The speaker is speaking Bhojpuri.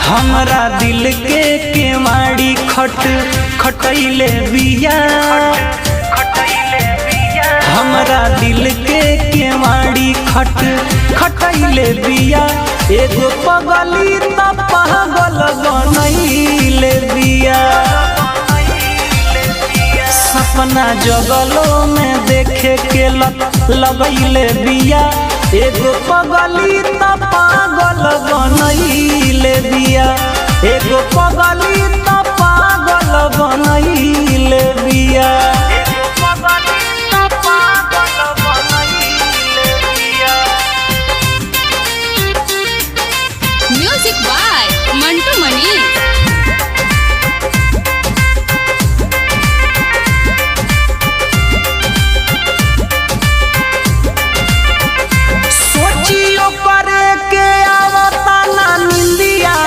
हमरा दिल के केवाड़ी खटैले बिया। हमरा दिल के केवाड़ी खटैले बिया। एगो पगली त पागल बनैले बिया। सपना जगलो में देखे के लगैले बिया। एगो पगली त पागल बनैले